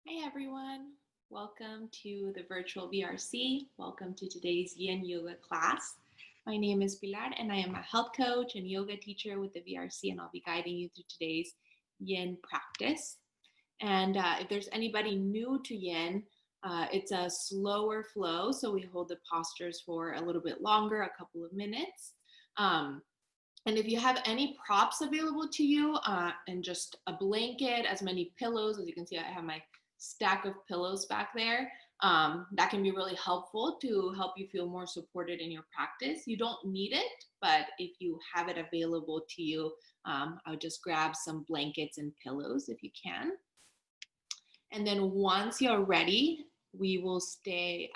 Hi everyone, welcome to the virtual VRC. Welcome to today's Yin Yoga class. My name is Pilar and I am a health coach and yoga teacher with the VRC, and I'll be guiding you through today's Yin practice. And if there's anybody new to Yin, it's a slower flow, so we hold the postures for a little bit longer, a couple of minutes. And if you have any props available to you and just a blanket, as many pillows, as you can see, I have my stack of pillows back there. That can be really helpful to help you feel more supported in your practice. You don't need it, but if you have it available to you, I would just grab some blankets and pillows if you can. And then once you're ready, we will stay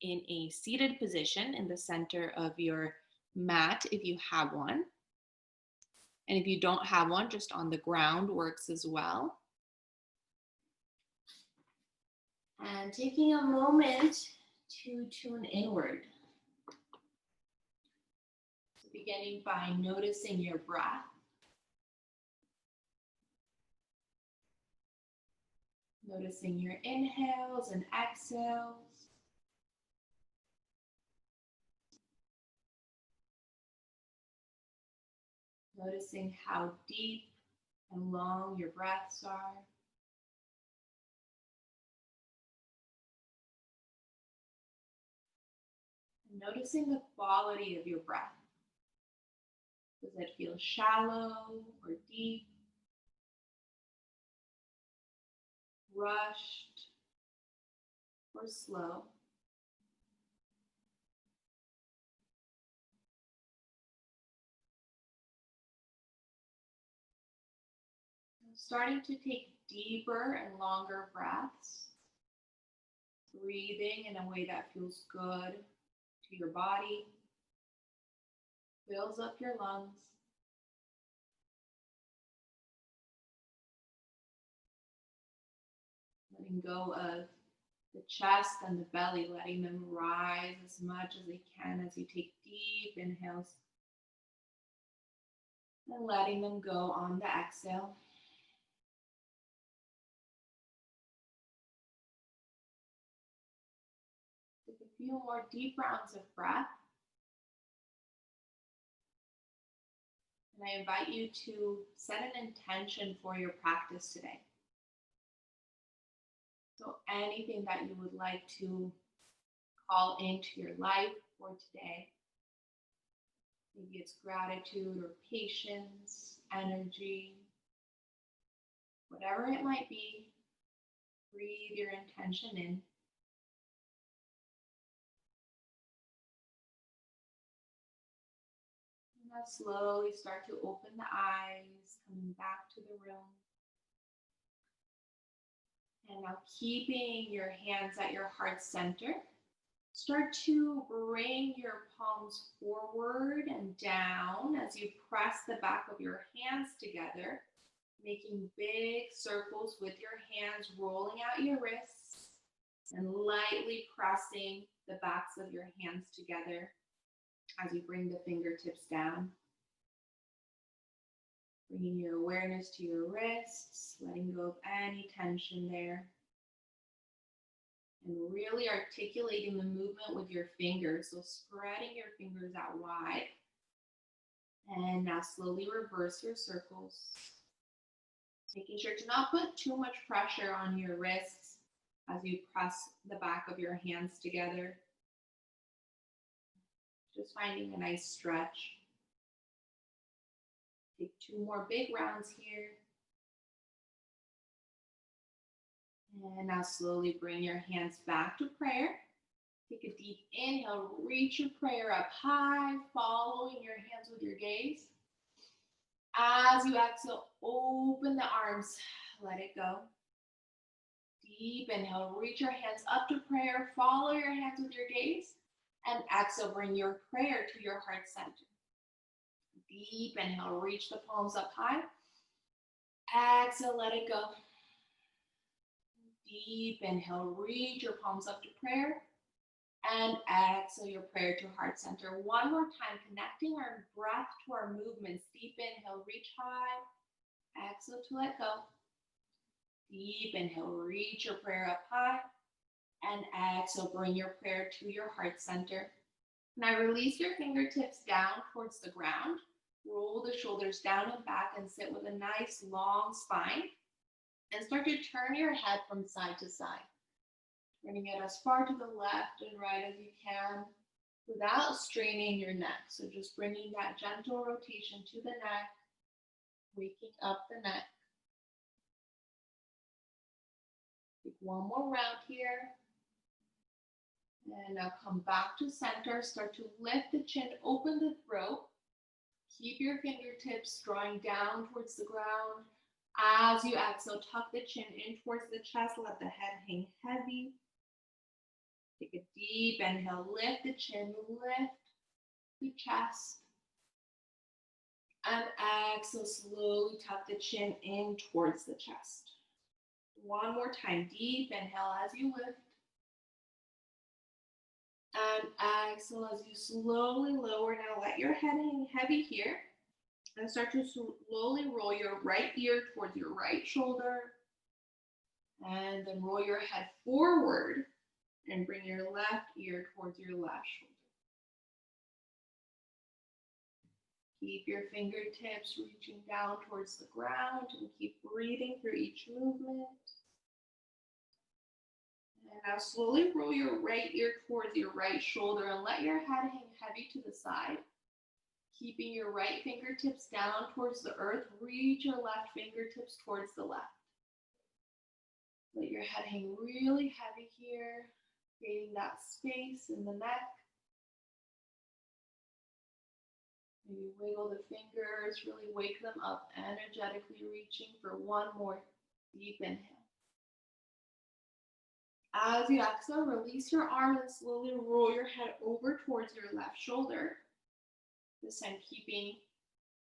in a seated position in the center of your mat if you have one. And if you don't have one, just on the ground works as well. And taking a moment to tune inward. So beginning by noticing your breath. Noticing your inhales and exhales. Noticing how deep and long your breaths are. And noticing the quality of your breath. Does it feel shallow or deep? Rushed or slow? Starting to take deeper and longer breaths, breathing in a way that feels good to your body, fills up your lungs. Letting go of the chest and the belly, letting them rise as much as they can as you take deep inhales, and letting them go on the exhale. Take a few more deep rounds of breath. And I invite you to set an intention for your practice today. So anything that you would like to call into your life for today. Maybe it's gratitude or patience, energy, whatever it might be, breathe your intention in. And now slowly start to open the eyes, coming back to the room. And now keeping your hands at your heart center, start to bring your palms forward and down as you press the back of your hands together, making big circles with your hands, rolling out your wrists and lightly pressing the backs of your hands together as you bring the fingertips down. Bringing your awareness to your wrists, letting go of any tension there. And really articulating the movement with your fingers. So spreading your fingers out wide. And now slowly reverse your circles. Making sure to not put too much pressure on your wrists as you press the back of your hands together. Just finding a nice stretch. Take two more big rounds here. And now slowly bring your hands back to prayer. Take a deep inhale, reach your prayer up high, following your hands with your gaze. As you exhale, open the arms, let it go. Deep inhale, reach your hands up to prayer, follow your hands with your gaze. And exhale, bring your prayer to your heart center. Deep inhale, reach the palms up high. Exhale, let it go. Deep inhale, reach your palms up to prayer. And exhale your prayer to heart center. One more time, connecting our breath to our movements. Deep inhale, reach high. Exhale to let go. Deep inhale, reach your prayer up high. And exhale, bring your prayer to your heart center. Now release your fingertips down towards the ground. Roll the shoulders down and back and sit with a nice long spine. And start to turn your head from side to side. Turning it as far to the left and right as you can without straining your neck. So just bringing that gentle rotation to the neck, waking up the neck. Take one more round here. And now come back to center. Start to lift the chin, open the throat. Keep your fingertips drawing down towards the ground. As you exhale, tuck the chin in towards the chest. Let the head hang heavy. Take a deep inhale. Lift the chin, lift the chest. And exhale, slowly tuck the chin in towards the chest. One more time. Deep inhale as you lift. And exhale as you slowly lower. Now let your head hang heavy here. And start to slowly roll your right ear towards your right shoulder. And then roll your head forward and bring your left ear towards your left shoulder. Keep your fingertips reaching down towards the ground and keep breathing through each movement. And now slowly roll your right ear towards your right shoulder and let your head hang heavy to the side. Keeping your right fingertips down towards the earth, reach your left fingertips towards the left. Let your head hang really heavy here, creating that space in the neck. Maybe wiggle the fingers, really wake them up, energetically reaching for one more deep inhale. As you exhale, release your arm and slowly roll your head over towards your left shoulder. This time keeping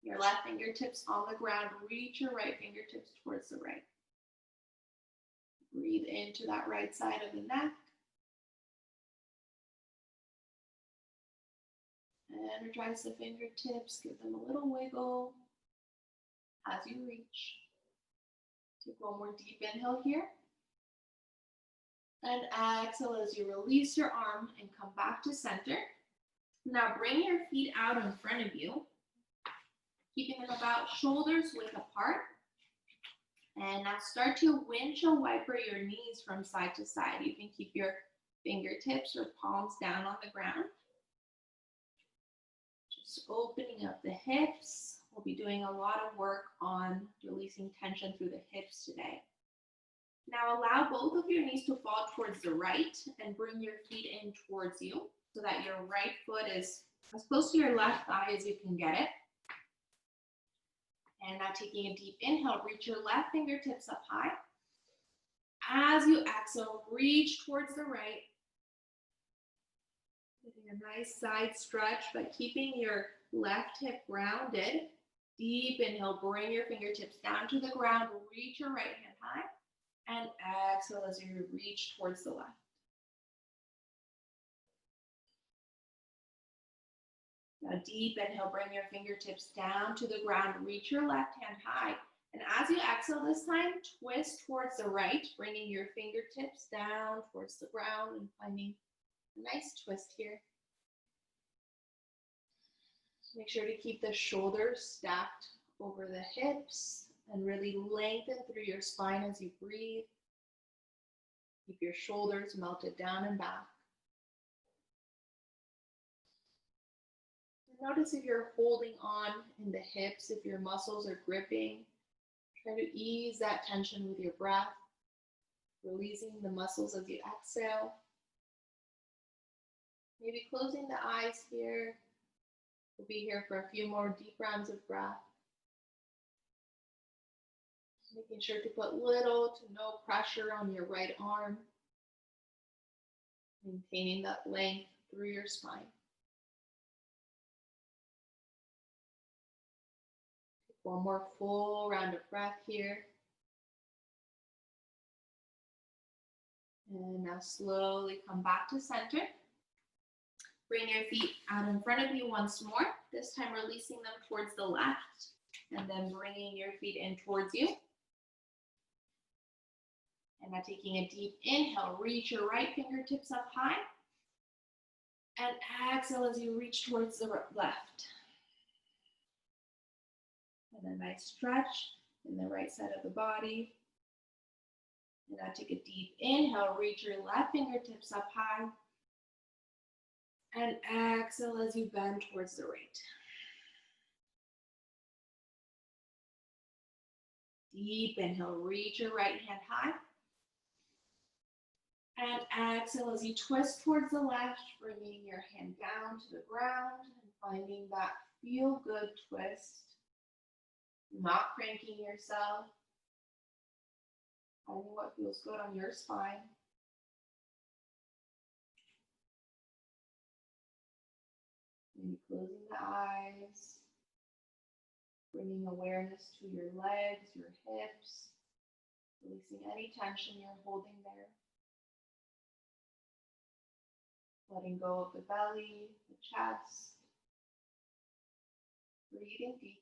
your left fingertips on the ground. Reach your right fingertips towards the right. Breathe into that right side of the neck. Energize the fingertips. Give them a little wiggle as you reach. Take one more deep inhale here. And exhale as you release your arm and come back to center. Now bring your feet out in front of you, keeping them about shoulders width apart. And now start to windshield wiper your knees from side to side. You can keep your fingertips or palms down on the ground. Just opening up the hips. We'll be doing a lot of work on releasing tension through the hips today. Now allow both of your knees to fall towards the right and bring your feet in towards you so that your right foot is as close to your left thigh as you can get it. And now taking a deep inhale, reach your left fingertips up high. As you exhale, reach towards the right. Getting a nice side stretch, but keeping your left hip grounded. Deep inhale, bring your fingertips down to the ground, reach your right hand high. And exhale as you reach towards the left. Now deep inhale, bring your fingertips down to the ground, reach your left hand high. And as you exhale this time, twist towards the right, bringing your fingertips down towards the ground and finding a nice twist here. Make sure to keep the shoulders stacked over the hips and really lengthen through your spine as you breathe. Keep your shoulders melted down and back. Notice if you're holding on in the hips, if your muscles are gripping. Try to ease that tension with your breath, releasing the muscles as you exhale. Maybe closing the eyes here. We'll be here for a few more deep rounds of breath. Making sure to put little to no pressure on your right arm. Maintaining that length through your spine. One more full round of breath here. And now slowly come back to center. Bring your feet out in front of you once more, this time releasing them towards the left, and then bringing your feet in towards you. And now taking a deep inhale, reach your right fingertips up high. And exhale as you reach towards the left. And a nice stretch in the right side of the body. And now take a deep inhale, reach your left fingertips up high. And exhale as you bend towards the right. Deep inhale, reach your right hand high. And exhale as you twist towards the left, bringing your hand down to the ground and finding that feel-good twist. Not cranking yourself. Finding what feels good on your spine. Maybe closing the eyes. Bringing awareness to your legs, your hips. Releasing any tension you're holding there. Letting go of the belly, the chest. Breathing deep.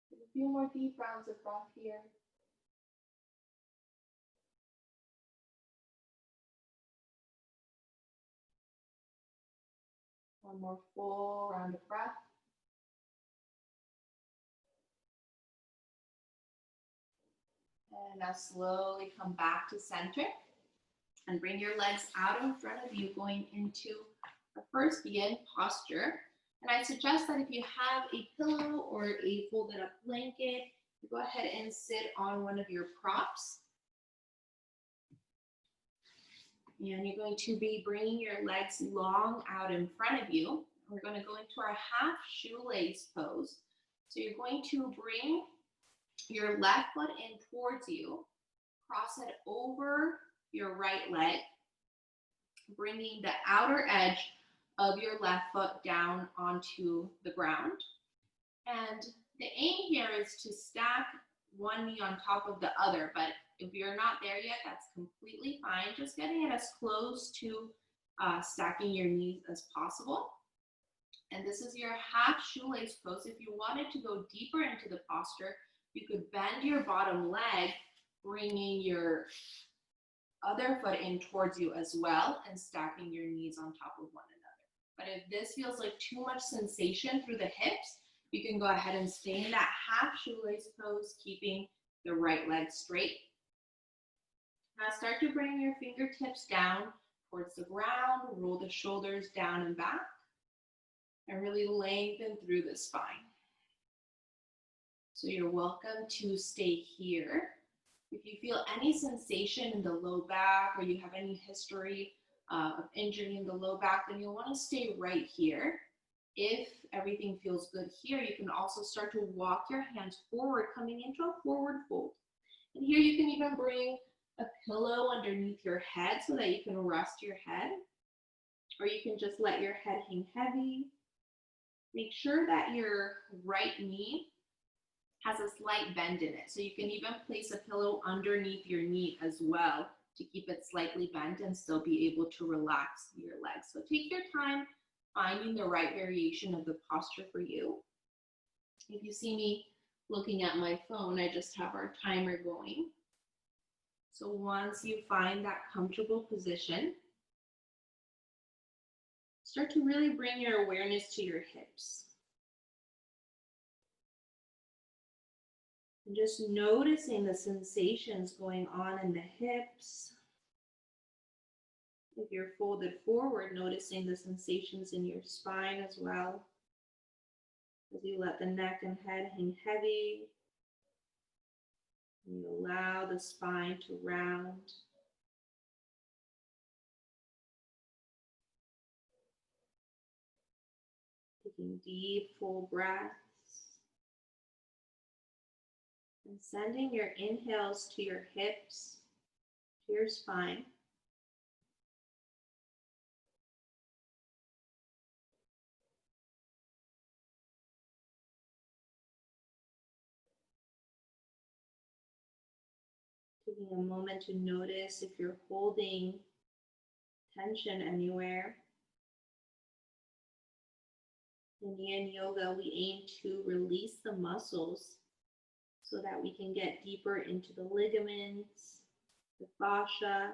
Take a few more deep rounds of breath here. One more full round of breath. And now slowly come back to center and bring your legs out in front of you, going into our first yin posture. And I suggest that if you have a pillow or a folded up blanket, you go ahead and sit on one of your props. And you're going to be bringing your legs long out in front of you. We're going to go into our half shoelace pose. So you're going to bring your left foot in towards you, cross it over your right leg, bringing the outer edge of your left foot down onto the ground. And the aim here is to stack one knee on top of the other, but if you're not there yet, that's completely fine. Just getting it as close to stacking your knees as possible. And this is your half shoelace pose. If you wanted to go deeper into the posture, you could bend your bottom leg, bringing your other foot in towards you as well and stacking your knees on top of one another. But if this feels like too much sensation through the hips, you can go ahead and stay in that half shoelace pose, keeping the right leg straight. Now start to bring your fingertips down towards the ground, roll the shoulders down and back, and really lengthen through the spine. So you're welcome to stay here. If you feel any sensation in the low back or you have any history of injury in the low back, then you'll want to stay right here. If everything feels good here, you can also start to walk your hands forward, coming into a forward fold. And here you can even bring a pillow underneath your head so that you can rest your head, or you can just let your head hang heavy. Make sure that your right knee has a slight bend in it. So you can even place a pillow underneath your knee as well to keep it slightly bent and still be able to relax your legs. So take your time finding the right variation of the posture for you. If you see me looking at my phone, I just have our timer going. So once you find that comfortable position, start to really bring your awareness to your hips. And just noticing the sensations going on in the hips. If you're folded forward, noticing the sensations in your spine as well. As you let the neck and head hang heavy. And you allow the spine to round. Taking deep, full breaths. And sending your inhales to your hips, to your spine. Taking a moment to notice if you're holding tension anywhere. In Yin Yoga, we aim to release the muscles so that we can get deeper into the ligaments, the fascia.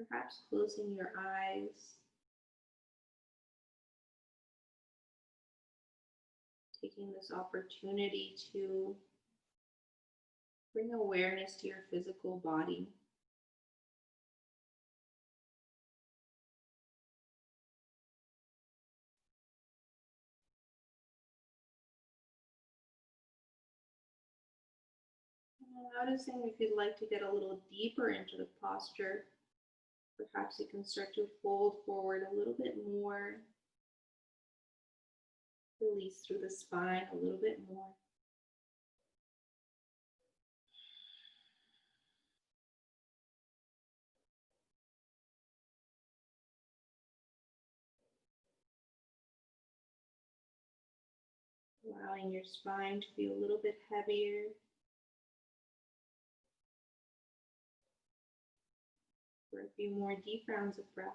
Perhaps closing your eyes, taking this opportunity to bring awareness to your physical body. And noticing if you'd like to get a little deeper into the posture, perhaps you can start to fold forward a little bit more, release through the spine a little bit more. Allowing your spine to be a little bit heavier. For a few more deep rounds of breath.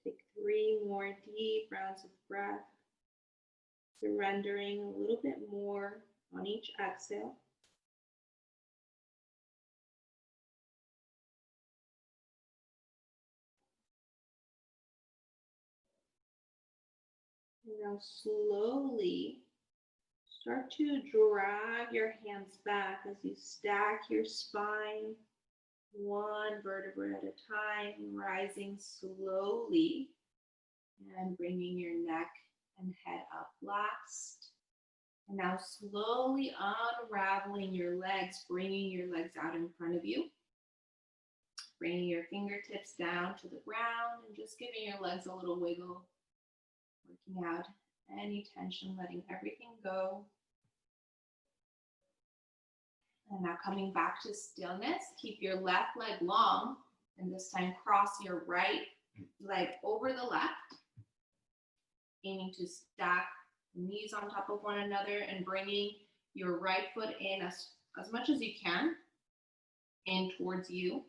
Take 3 more deep rounds of breath, surrendering a little bit more on each exhale. And now slowly start to drag your hands back as you stack your spine one vertebra at a time, rising slowly and bringing your neck and head up last. And now slowly unraveling your legs, bringing your legs out in front of you. Bringing your fingertips down to the ground and just giving your legs a little wiggle. Working out any tension, letting everything go. And now coming back to stillness, keep your left leg long, and this time cross your right leg over the left, aiming to stack knees on top of one another and bringing your right foot in as much as you can, in towards you.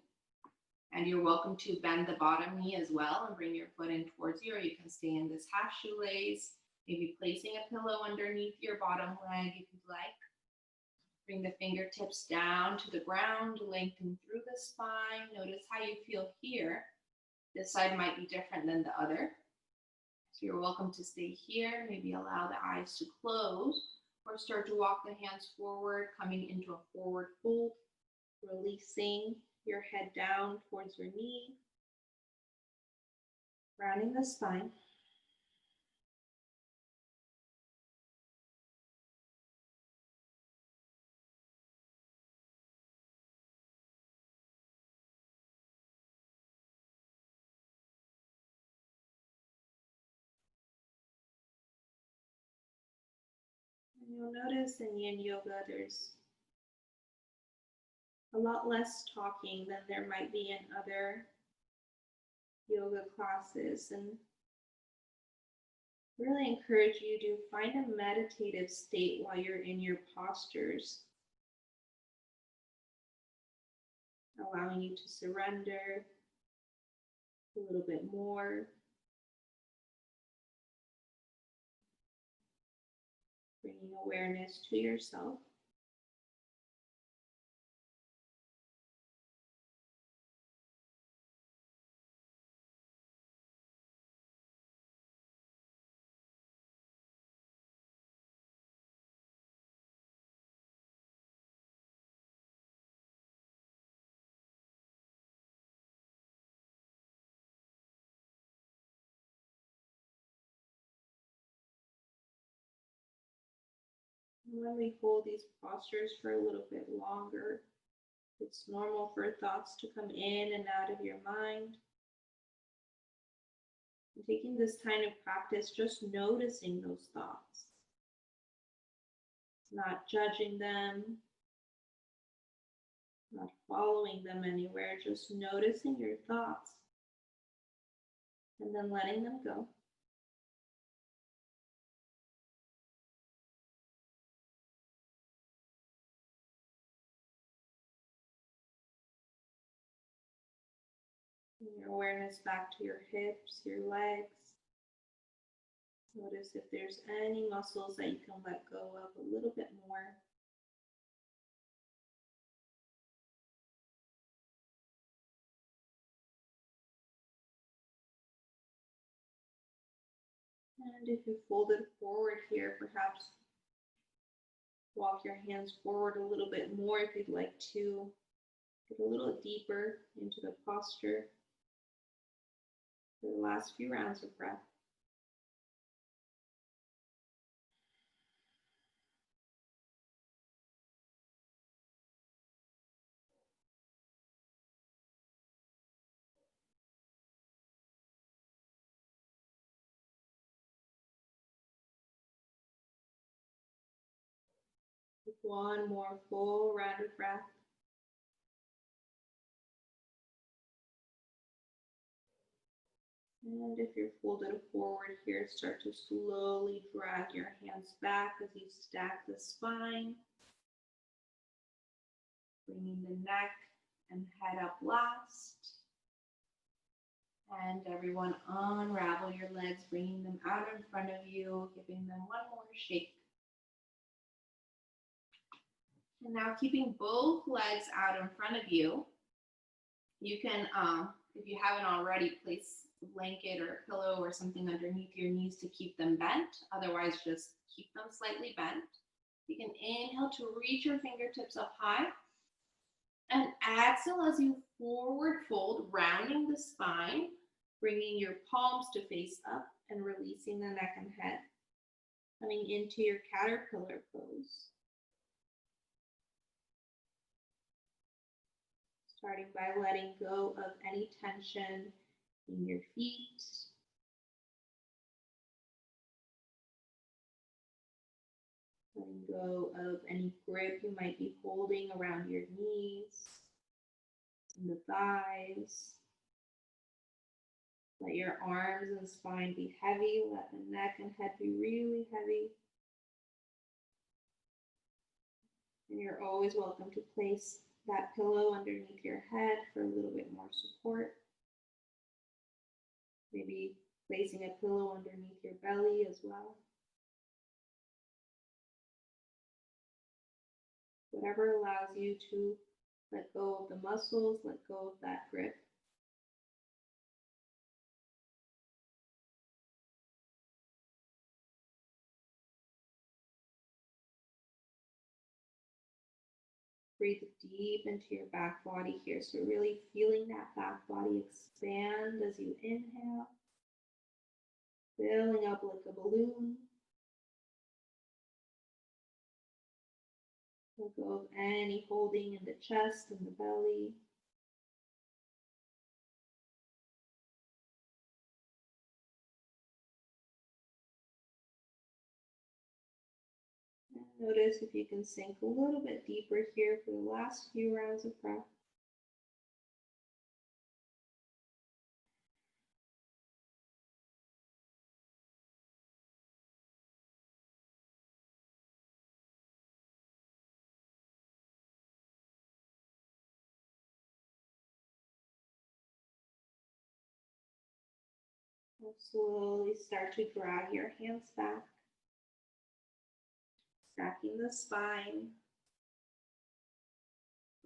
And you're welcome to bend the bottom knee as well and bring your foot in towards you, or you can stay in this half shoelace, maybe placing a pillow underneath your bottom leg if you'd like. Bring the fingertips down to the ground, lengthen through the spine. Notice how you feel here. This side might be different than the other. So you're welcome to stay here. Maybe allow the eyes to close or start to walk the hands forward, coming into a forward fold, releasing your head down towards your knee, rounding the spine. And you'll notice in Yin Yoga, there's a lot less talking than there might be in other yoga classes, and really encourage you to find a meditative state while you're in your postures, allowing you to surrender a little bit more, bringing awareness to yourself. When we hold these postures for a little bit longer, it's normal for thoughts to come in and out of your mind. Taking this kind of practice, just noticing those thoughts, not judging them, not following them anywhere, just noticing your thoughts and then letting them go. Bring your awareness back to your hips, your legs. Notice if there's any muscles that you can let go of a little bit more. And if you fold it forward here, perhaps walk your hands forward a little bit more if you'd like to get a little deeper into the posture for the last few rounds of breath. One more full round of breath. And if you're folded forward here, start to slowly drag your hands back as you stack the spine, bringing the neck and head up last. And everyone, unravel your legs, bringing them out in front of you, giving them one more shake. And now keeping both legs out in front of you, you can, if you haven't already, place a blanket or a pillow or something underneath your knees to keep them bent. Otherwise, just keep them slightly bent. You can inhale to reach your fingertips up high. And exhale as you forward fold, rounding the spine, bringing your palms to face up and releasing the neck and head. Coming into your caterpillar pose. Starting by letting go of any tension in your feet. Letting go of any grip you might be holding around your knees and the thighs. Let your arms and spine be heavy. Let the neck and head be really heavy. And you're always welcome to place that pillow underneath your head for a little bit more support. Maybe placing a pillow underneath your belly as well. Whatever allows you to let go of the muscles, let go of that grip. Breathe deep into your back body here. So really feeling that back body expand as you inhale. Filling up like a balloon. Let go of any holding in the chest and the belly. And notice if you can sink a little bit deeper here for the last few rounds of breath. And slowly start to drag your hands back. Stacking the spine.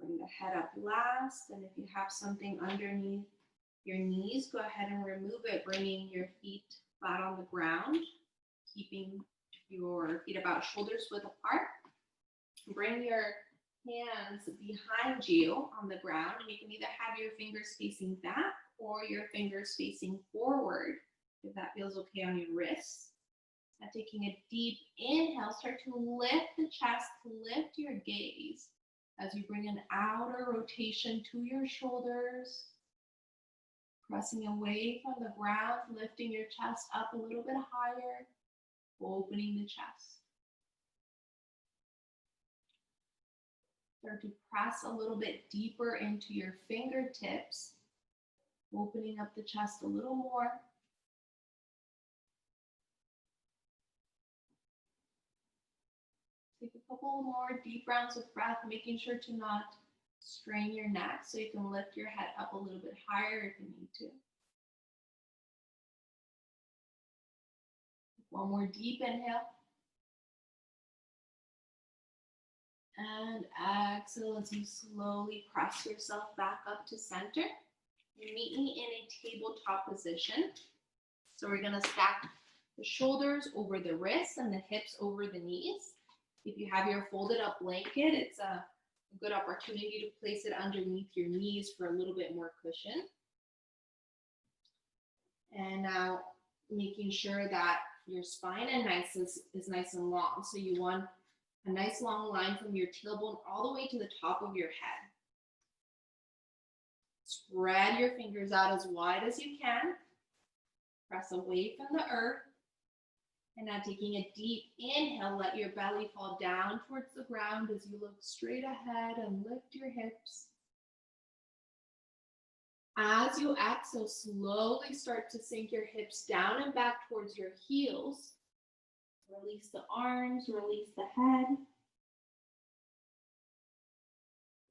Bring the head up last, and if you have something underneath your knees, go ahead and remove it, bringing your feet flat on the ground, keeping your feet about shoulders width apart. Bring your hands behind you on the ground, and you can either have your fingers facing back or your fingers facing forward, if that feels okay on your wrists. And taking a deep inhale, start to lift the chest, lift your gaze as you bring an outer rotation to your shoulders. Pressing away from the ground, lifting your chest up a little bit higher, opening the chest. Start to press a little bit deeper into your fingertips, opening up the chest a little more. Take a couple more deep rounds of breath, making sure to not strain your neck so you can lift your head up a little bit higher if you need to. One more deep inhale. And exhale as you slowly press yourself back up to center. Meet me in a tabletop position. So we're going to stack the shoulders over the wrists and the hips over the knees. If you have your folded up blanket, it's a good opportunity to place it underneath your knees for a little bit more cushion. And now making sure that your spine is nice and long. So you want a nice long line from your tailbone all the way to the top of your head. Spread your fingers out as wide as you can. Press away from the earth. And now taking a deep inhale, let your belly fall down towards the ground as you look straight ahead and lift your hips. As you exhale, slowly start to sink your hips down and back towards your heels. Release the arms, release the head.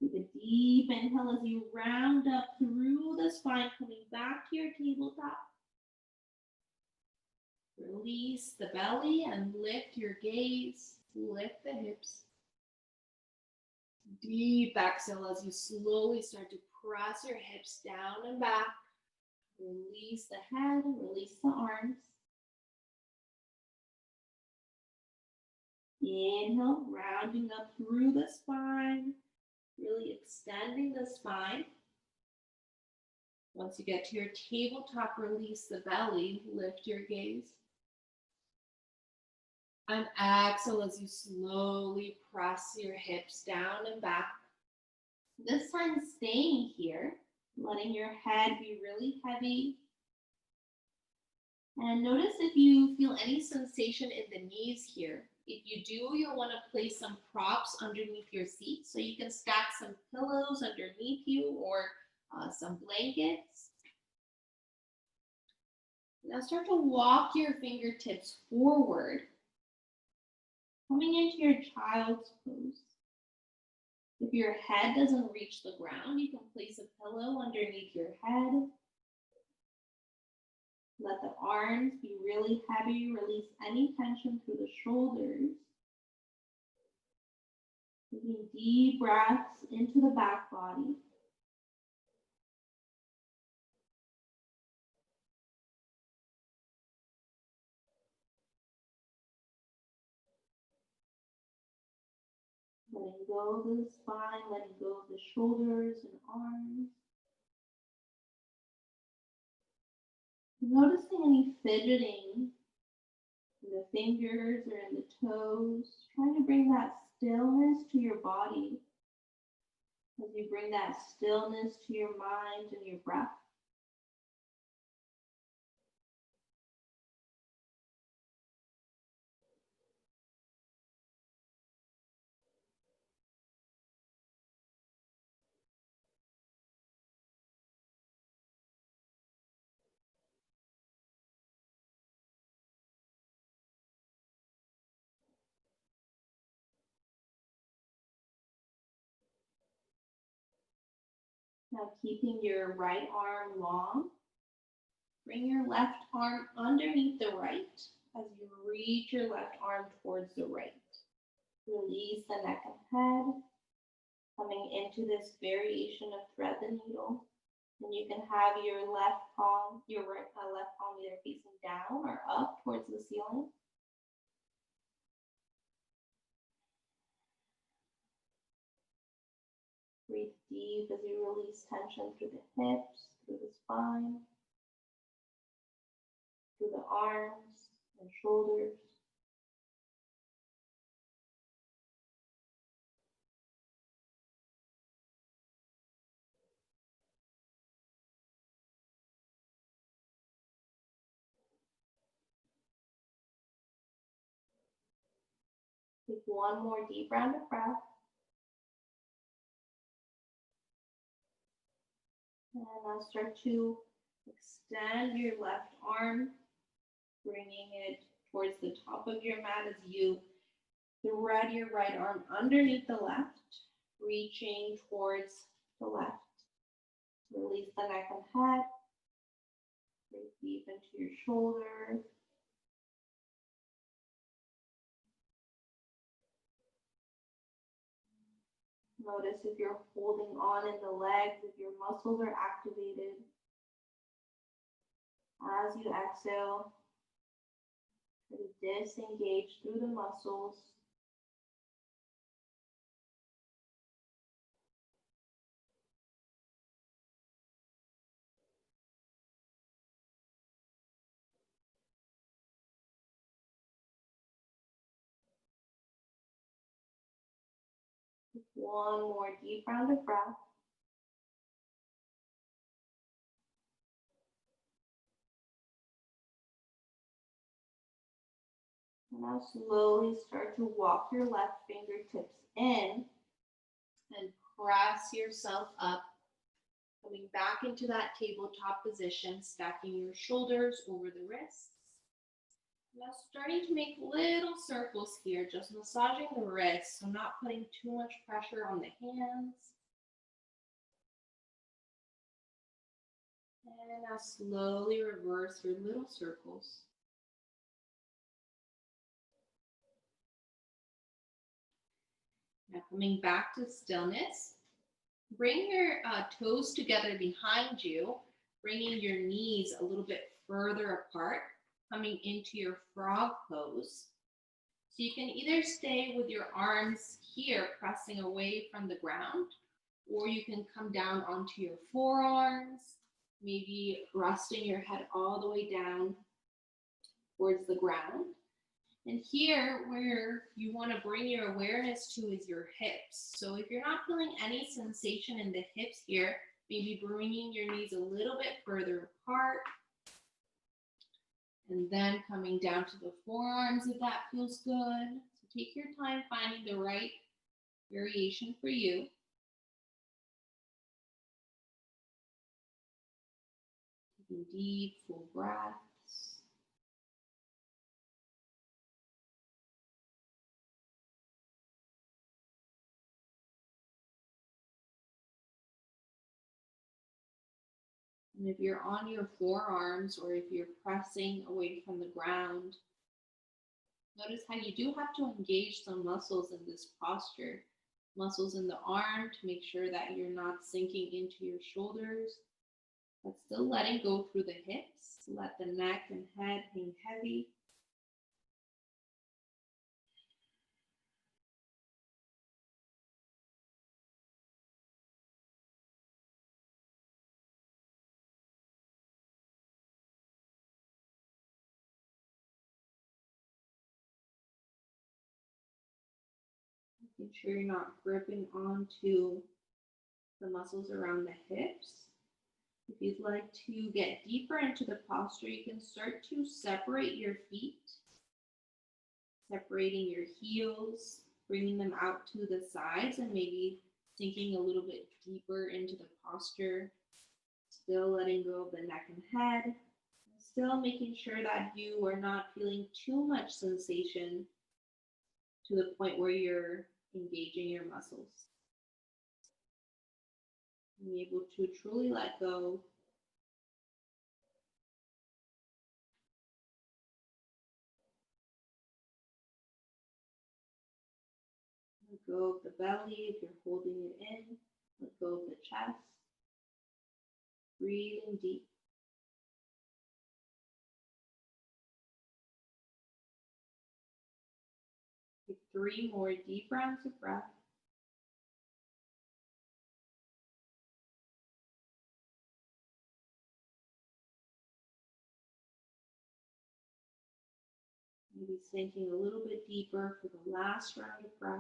Take a deep inhale as you round up through the spine, coming back to your tabletop. Release the belly and lift your gaze, lift the hips. Deep exhale as you slowly start to press your hips down and back. Release the head, release the arms. Inhale, rounding up through the spine, really extending the spine. Once you get to your tabletop, release the belly, lift your gaze. And exhale as you slowly press your hips down and back. This time staying here, letting your head be really heavy. And notice if you feel any sensation in the knees here. If you do, you'll want to place some props underneath your seat. So you can stack some pillows underneath you or some blankets. Now start to walk your fingertips forward, coming into your child's pose. If your head doesn't reach the ground, you can place a pillow underneath your head. Let the arms be really heavy. Release any tension through the shoulders. Taking deep breaths into the back body. Letting go of the spine, letting go of the shoulders and arms. Noticing any fidgeting in the fingers or in the toes. Trying to bring that stillness to your body as you bring that stillness to your mind and your breath. Now keeping your right arm long, bring your left arm underneath the right as you reach your left arm towards the right. Release the neck and head, coming into this variation of thread the needle. And you can have your left palm either facing down or up towards the ceiling. Breathe deep as you release tension through the hips, through the spine, through the arms and shoulders. Take one more deep round of breath. And now start to extend your left arm, bringing it towards the top of your mat as you thread your right arm underneath the left, reaching towards the left. Release the neck and head. Breathe deep into your shoulders. Notice if you're holding on in the legs, if your muscles are activated. As you exhale, try to disengage through the muscles. One more deep round of breath. And now slowly start to walk your left fingertips in and press yourself up, coming back into that tabletop position, stacking your shoulders over the wrists. Now starting to make little circles here, just massaging the wrists, so not putting too much pressure on the hands. And now slowly reverse your little circles. Now coming back to stillness, bring your toes together behind you, bringing your knees a little bit further apart, coming into your frog pose. So you can either stay with your arms here pressing away from the ground, or you can come down onto your forearms, maybe resting your head all the way down towards the ground. And here, where you want to bring your awareness to is your hips. So if you're not feeling any sensation in the hips here, maybe bringing your knees a little bit further apart. And then coming down to the forearms if that feels good. So take your time finding the right variation for you. Taking deep, full breaths. And if you're on your forearms or if you're pressing away from the ground, notice how you do have to engage some muscles in this posture. Muscles in the arm to make sure that you're not sinking into your shoulders, but still letting go through the hips. Let the neck and head hang heavy. Making sure you're not gripping onto the muscles around the hips. If you'd like to get deeper into the posture, you can start to separate your feet, separating your heels, bringing them out to the sides and maybe sinking a little bit deeper into the posture, still letting go of the neck and head, still making sure that you are not feeling too much sensation to the point where you're engaging your muscles. Being able to truly let go. Let go of the belly if you're holding it in. Let go of the chest. Breathing deep. Take 3 more deep rounds of breath. Maybe sinking a little bit deeper for the last round of breath.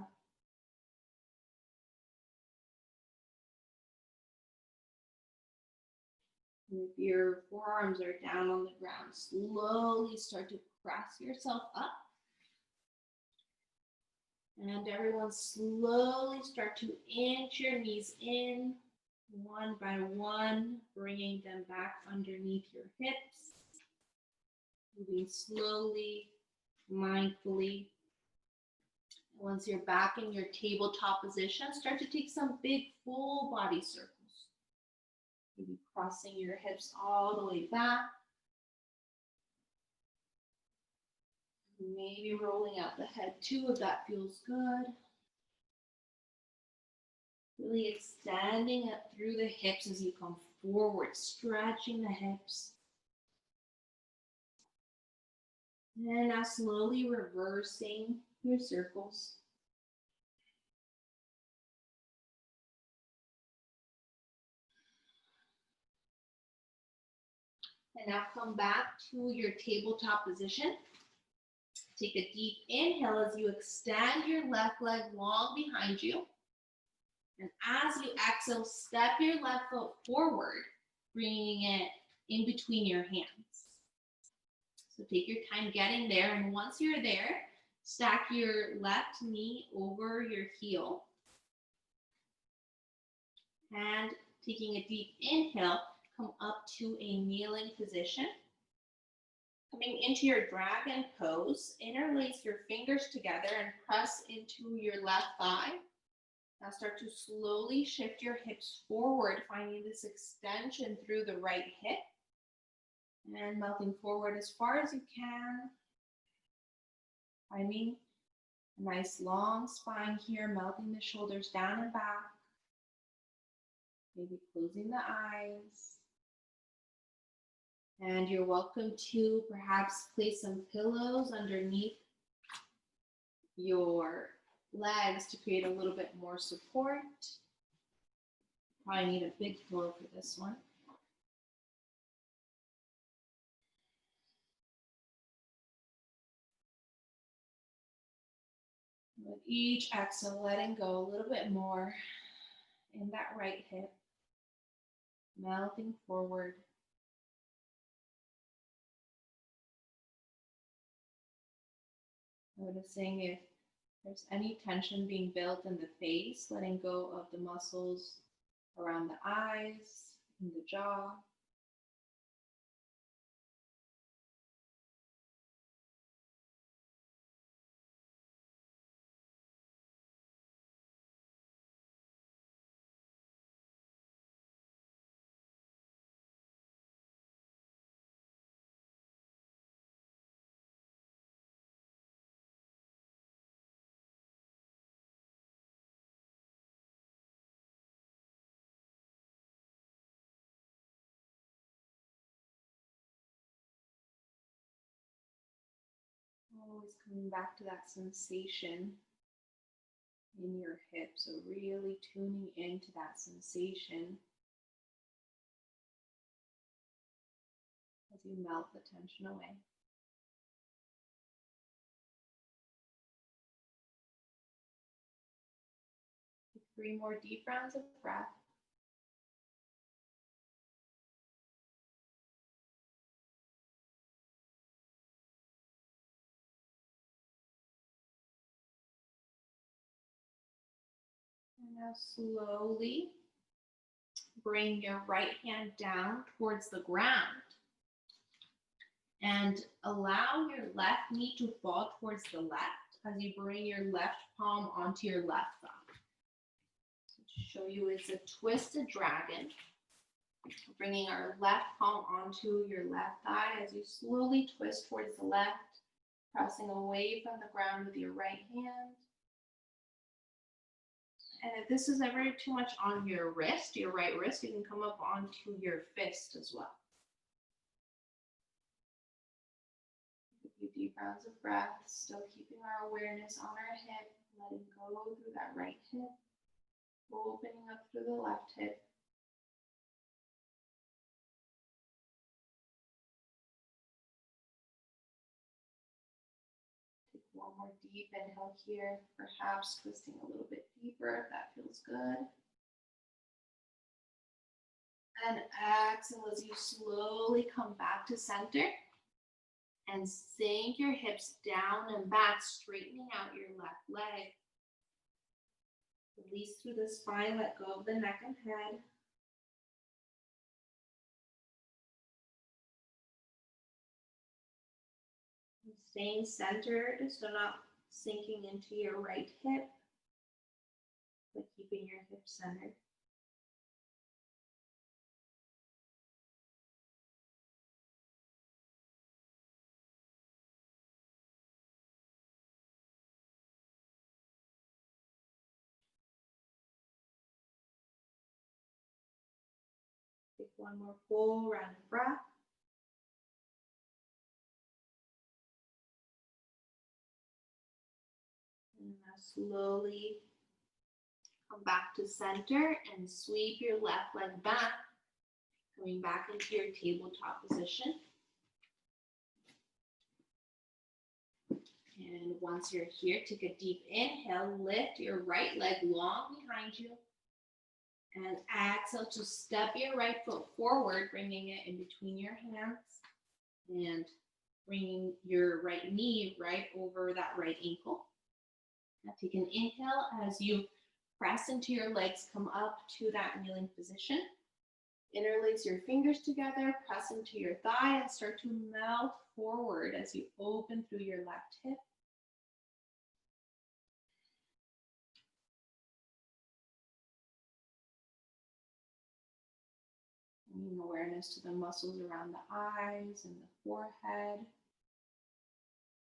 And if your forearms are down on the ground, slowly start to press yourself up. And everyone slowly start to inch your knees in one by one, bringing them back underneath your hips. Moving slowly, mindfully. Once you're back in your tabletop position, start to take some big full body circles. Maybe crossing your hips all the way back. Maybe rolling out the head too, if that feels good. Really extending it through the hips as you come forward, stretching the hips. And now slowly reversing your circles. And now come back to your tabletop position. Take a deep inhale as you extend your left leg long behind you. And as you exhale, step your left foot forward, bringing it in between your hands. So take your time getting there. And once you're there, stack your left knee over your heel. And taking a deep inhale, come up to a kneeling position. Coming into your dragon pose, interlace your fingers together and press into your left thigh. Now start to slowly shift your hips forward, finding this extension through the right hip. And melting forward as far as you can. Finding a nice long spine here, melting the shoulders down and back. Maybe closing the eyes. And you're welcome to perhaps place some pillows underneath your legs to create a little bit more support. Probably need a big pillow for this one. With each exhale, letting go a little bit more in that right hip, melting forward. Noticing if there's any tension being built in the face, letting go of the muscles around the eyes, in the jaw. Always coming back to that sensation in your hips, so really tuning into that sensation as you melt the tension away. Take 3 more deep rounds of breath. And now slowly bring your right hand down towards the ground and allow your left knee to fall towards the left as you bring your left palm onto your left thigh. So to show you, it's a twisted dragon. Bringing our left palm onto your left thigh as you slowly twist towards the left, pressing away from the ground with your right hand. And if this is ever too much on your wrist, your right wrist, you can come up onto your fist as well. A few deep rounds of breath, still keeping our awareness on our hip, letting go through that right hip, opening up through the left hip. Take one more deep inhale here, perhaps twisting a little bit deeper if that feels good. And exhale as you slowly come back to center and sink your hips down and back, straightening out your left leg. Release through the spine, let go of the neck and head. And staying centered, so not sinking into your right hip, but keeping your hip centered. Take one more full round of breath. And now slowly come back to center and sweep your left leg back, coming back into your tabletop position. And once you're here, take a deep inhale, lift your right leg long behind you. And exhale to step your right foot forward, bringing it in between your hands. And bringing your right knee right over that right ankle. Now take an inhale as you press into your legs, come up to that kneeling position. Interlace your fingers together, press into your thigh, and start to melt forward as you open through your left hip. Bringing awareness to the muscles around the eyes and the forehead,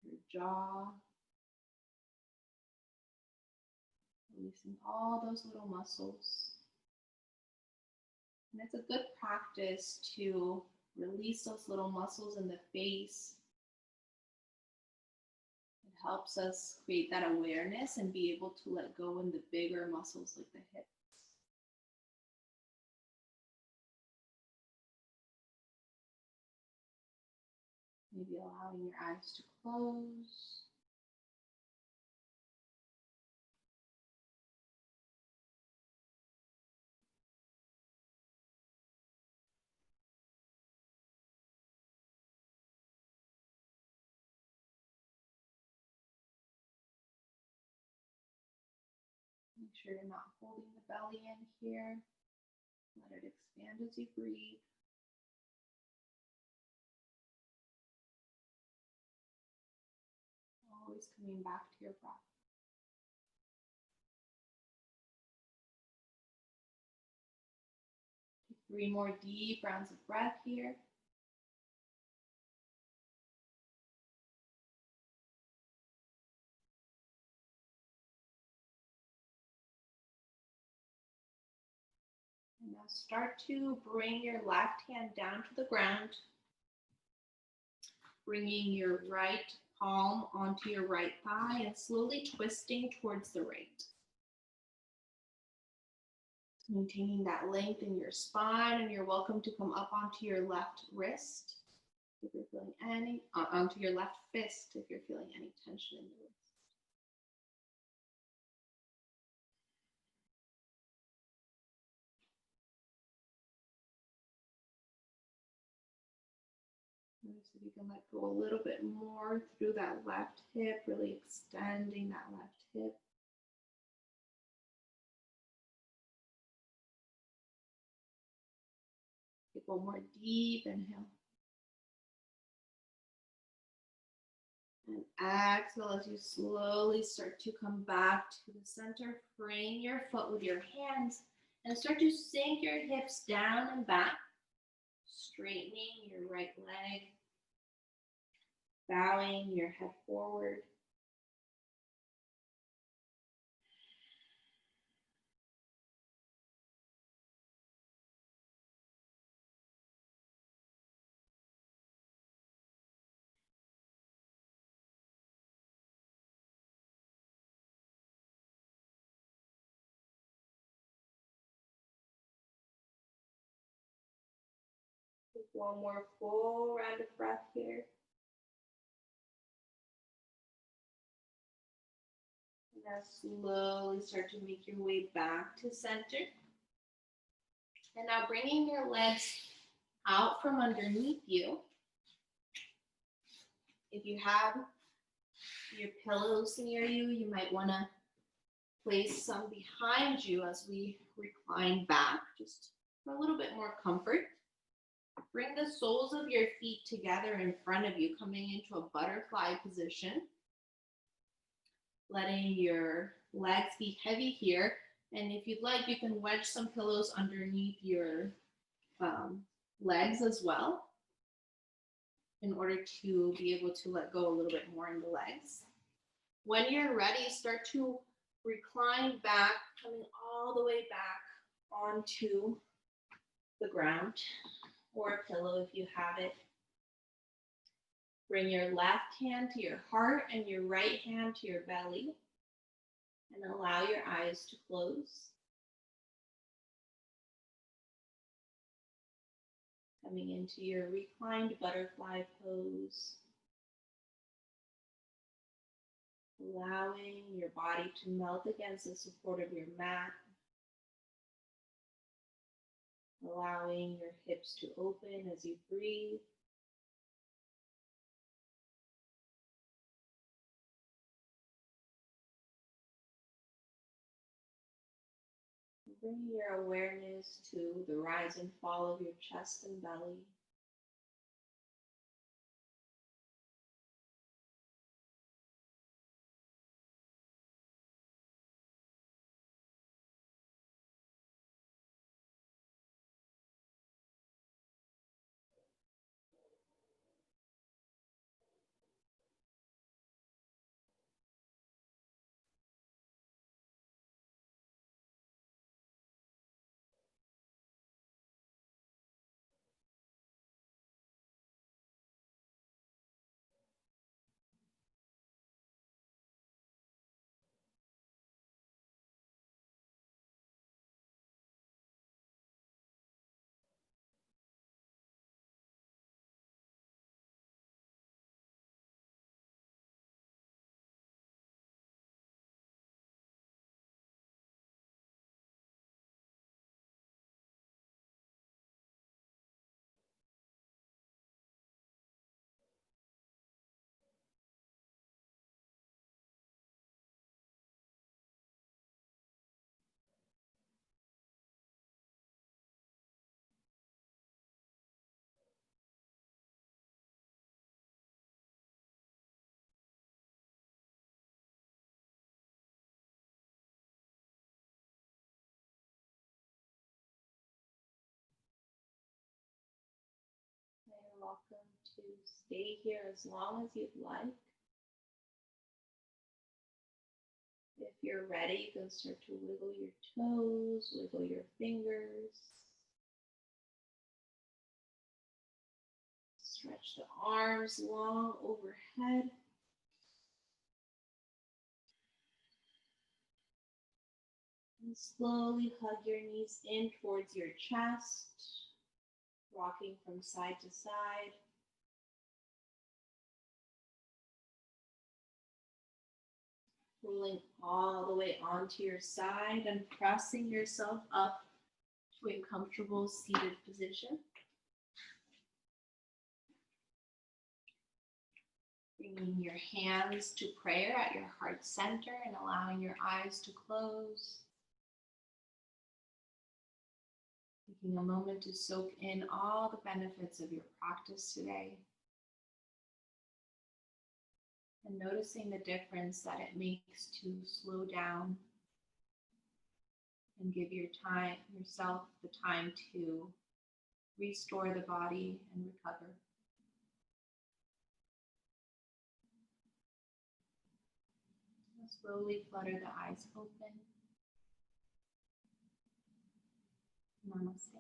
your jaw. Releasing all those little muscles. And it's a good practice to release those little muscles in the face. It helps us create that awareness and be able to let go in the bigger muscles like the hips. Maybe allowing your eyes to close. Make sure you're not holding the belly in here. Let it expand as you breathe. Always coming back to your breath. Take 3 more deep rounds of breath here. And now start to bring your left hand down to the ground, bringing your right palm onto your right thigh and slowly twisting towards the right. Maintaining that length in your spine, and you're welcome to come up onto your left wrist if you're feeling any, onto your left fist if you're feeling any tension in the wrist. Notice if you can let go a little bit more through that left hip, really extending that left hip. Take one more deep inhale. And exhale as you slowly start to come back to the center. Frame your foot with your hands and start to sink your hips down and back. Straightening your right leg. Bowing your head forward. Take one more full round of breath here. And now slowly start to make your way back to center. And now bringing your legs out from underneath you. If you have your pillows near you, you might want to Place some behind you as we recline back, just for a little bit more comfort. Bring the soles of your feet together in front of you, coming into a butterfly position. Letting your legs be heavy here. And if you'd like, you can wedge some pillows underneath your legs as well, in order to be able to let go a little bit more in the legs. When you're ready, start to recline back, coming all the way back onto the ground, or a pillow if you have it. Bring your left hand to your heart and your right hand to your belly, and allow your eyes to close. Coming into your reclined butterfly pose. Allowing your body to melt against the support of your mat. Allowing your hips to open as you breathe. Bring your awareness to the rise and fall of your chest and belly. You're welcome to stay here as long as you'd like. If you're ready, you can start to wiggle your toes, wiggle your fingers. Stretch the arms long overhead. And slowly hug your knees in towards your chest, rocking from side to side. Rolling all the way onto your side and pressing yourself up to a comfortable seated position. Bringing your hands to prayer at your heart center and allowing your eyes to close. Taking a moment to soak in all the benefits of your practice today. And noticing the difference that it makes to slow down and give yourself the time to restore the body and recover. Slowly flutter the eyes open. Namaste.